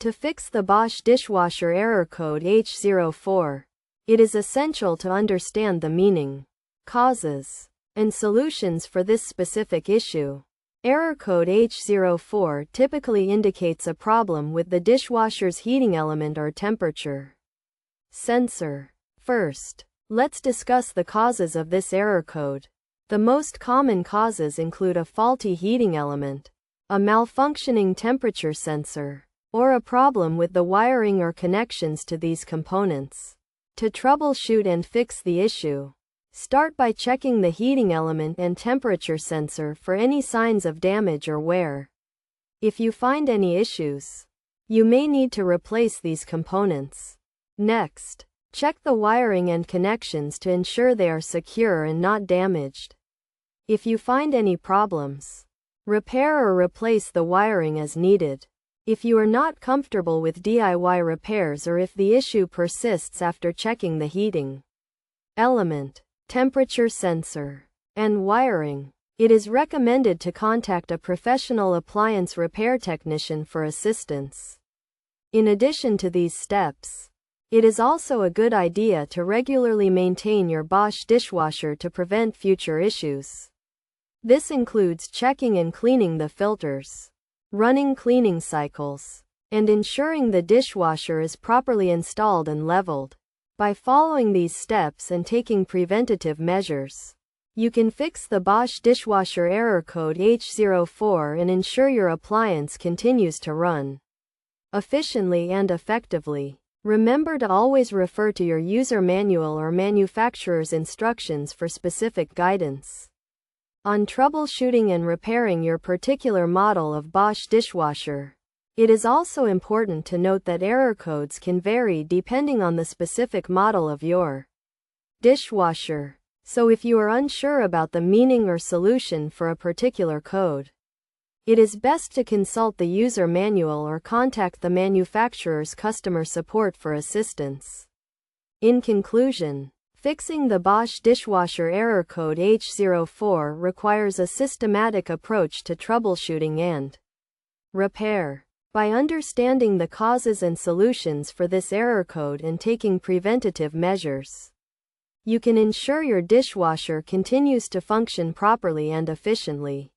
To fix the Bosch dishwasher error code H04, it is essential to understand the meaning, causes, and solutions for this specific issue. Error code H04 typically indicates a problem with the dishwasher's heating element or temperature sensor. First, let's discuss the causes of this error code. The most common causes include a faulty heating element, a malfunctioning temperature sensor, or a problem with the wiring or connections to these components. To troubleshoot and fix the issue, start by checking the heating element and temperature sensor for any signs of damage or wear. If you find any issues, you may need to replace these components. Next, check the wiring and connections to ensure they are secure and not damaged. If you find any problems, repair or replace the wiring as needed. If you are not comfortable with DIY repairs or if the issue persists after checking the heating element, temperature sensor, and wiring, it is recommended to contact a professional appliance repair technician for assistance. In addition to these steps, it is also a good idea to regularly maintain your Bosch dishwasher to prevent future issues. This includes checking and cleaning the filters, running cleaning cycles, and ensuring the dishwasher is properly installed and leveled. By following these steps and taking preventative measures, you can fix the Bosch dishwasher error code H04 and ensure your appliance continues to run efficiently and effectively. Remember to always refer to your user manual or manufacturer's instructions for specific guidance on troubleshooting and repairing your particular model of Bosch dishwasher. It is also important to note that error codes can vary depending on the specific model of your dishwasher. So if you are unsure about the meaning or solution for a particular code, it is best to consult the user manual or contact the manufacturer's customer support for assistance. In conclusion, fixing the Bosch dishwasher error code H04 requires a systematic approach to troubleshooting and repair. By understanding the causes and solutions for this error code and taking preventative measures, you can ensure your dishwasher continues to function properly and efficiently.